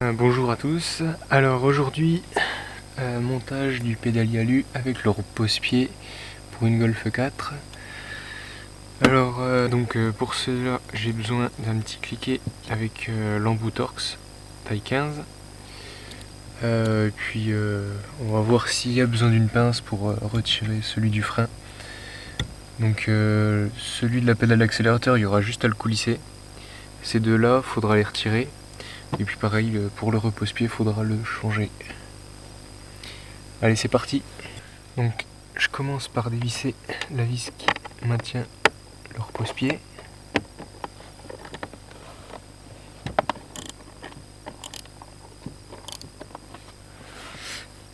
Bonjour à tous. Alors aujourd'hui, montage du pédalier alu avec le repose-pied pour une Golf 4. Alors pour cela, j'ai besoin d'un petit cliquet avec l'embout Torx taille 15. Puis on va voir s'il y a besoin d'une pince pour retirer celui du frein. Donc celui de la pédale d'accélérateur, il y aura juste à le coulisser. Ces deux-là, faudra les retirer. Et puis pareil, pour le repose-pied, il faudra le changer. Allez, c'est parti. Donc je commence par dévisser la vis qui maintient le repose-pied.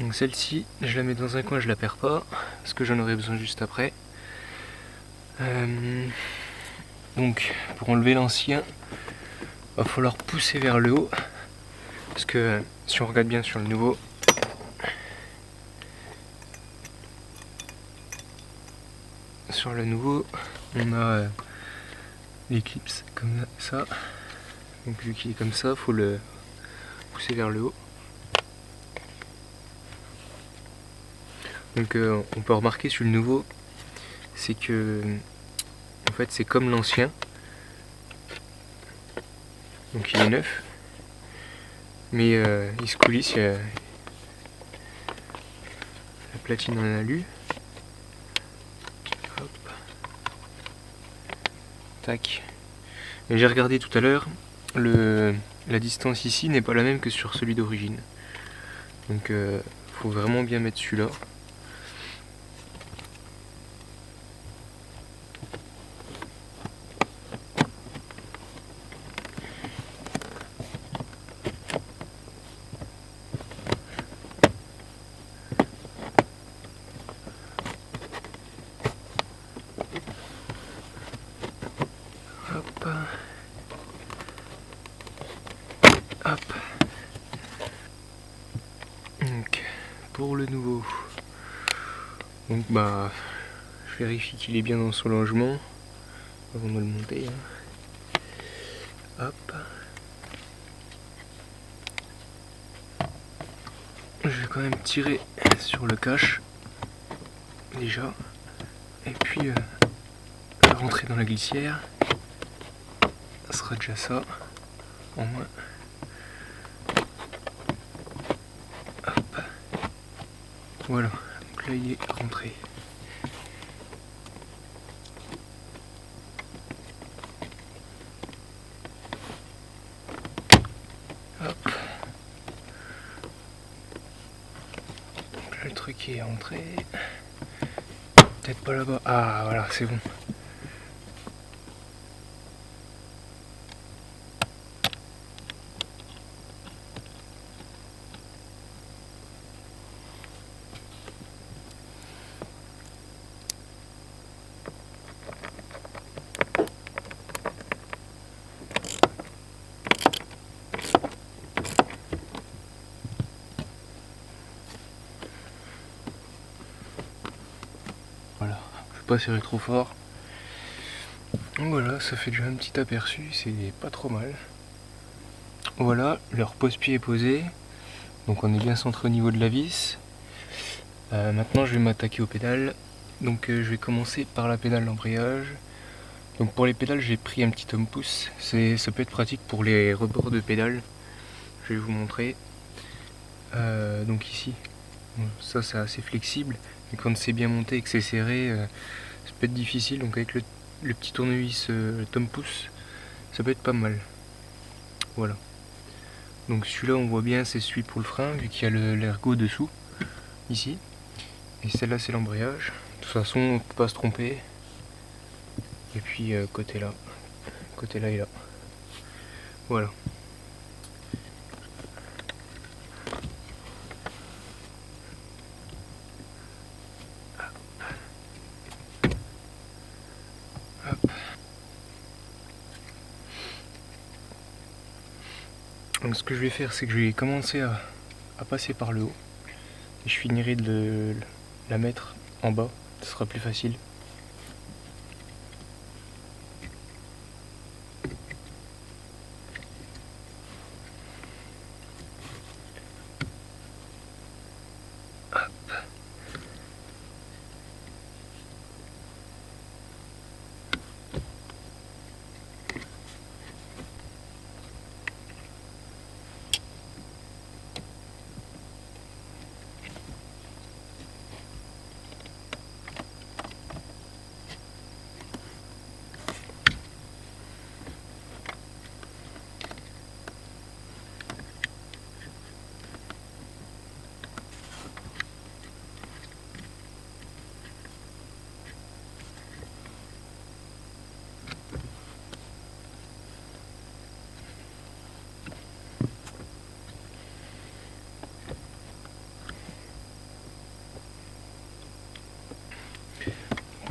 Donc celle-ci, je la mets dans un coin, je la perds pas, parce que j'en aurai besoin juste après. Donc pour enlever l'ancien, va falloir pousser vers le haut, parce que si on regarde bien sur le nouveau, on a l'éclipse comme ça. Donc vu qu'il est comme ça, faut le pousser vers le haut. Donc on peut remarquer sur le nouveau, c'est que en fait c'est comme l'ancien. Donc il est neuf, mais il se coulisse, il y a la platine en alu. Hop. Tac. Et j'ai regardé tout à l'heure, la distance ici n'est pas la même que sur celui d'origine. Donc faut vraiment bien mettre celui-là. Hop. Hop. Donc pour le nouveau, donc je vérifie qu'il est bien dans son logement avant de le monter. Hop. Je vais quand même tirer sur le cache déjà, et puis rentrer dans la glissière. Ça sera déjà ça en moins. Hop. Voilà, donc là il est rentré. Hop. Donc là le truc est rentré. Peut-être pas là-bas. Ah voilà, c'est bon. Voilà, je vais pas serrer trop fort. Donc voilà, ça fait déjà un petit aperçu, c'est pas trop mal. Voilà, le repose-pied est posé. Donc on est bien centré au niveau de la vis. Maintenant je vais m'attaquer aux pédales. Donc je vais commencer par la pédale d'embrayage. Donc pour les pédales j'ai pris un petit homme-pouce. Ça peut être pratique pour les rebords de pédales. Je vais vous montrer. Donc ici, ça c'est assez flexible. Et quand c'est bien monté et que c'est serré, ça peut être difficile. Donc avec le petit tournevis homme-pouce, ça peut être pas mal. Voilà. Donc celui-là on voit bien c'est celui pour le frein vu qu'il y a l'ergot dessous ici, et celle-là c'est l'embrayage. De toute façon on peut pas se tromper. Et puis côté là et là. Voilà. Hop. Donc ce que je vais faire c'est que je vais commencer à passer par le haut. Et je finirai de la mettre en bas, ce sera plus facile.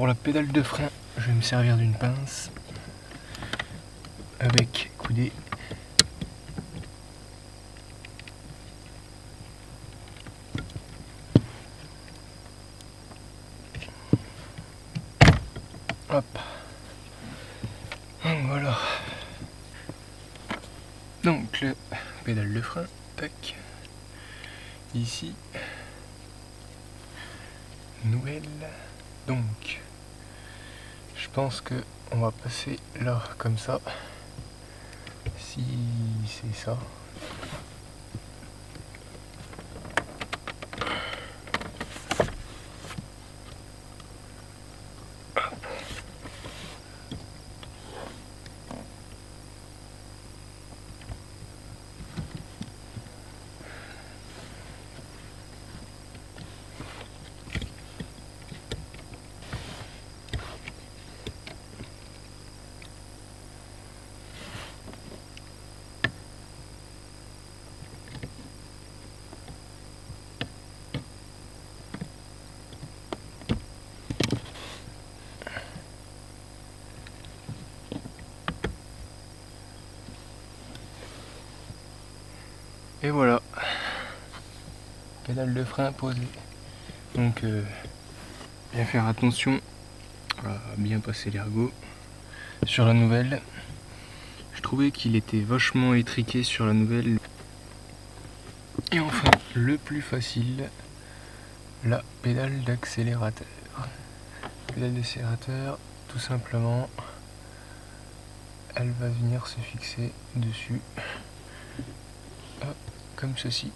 pour la pédale de frein, je vais me servir d'une pince avec coudée. Hop. Donc voilà. Donc le pédale de frein, tac. Ici. Nouvelle. Donc je pense que on va passer là comme ça. Si c'est ça. Et voilà, pédale de frein posée. Donc bien faire attention à bien passer l'ergot. Sur la nouvelle, je trouvais qu'il était vachement étriqué sur la nouvelle. Et enfin, le plus facile, la pédale d'accélérateur. Pédale d'accélérateur, tout simplement, elle va venir se fixer dessus. Hop, comme ceci.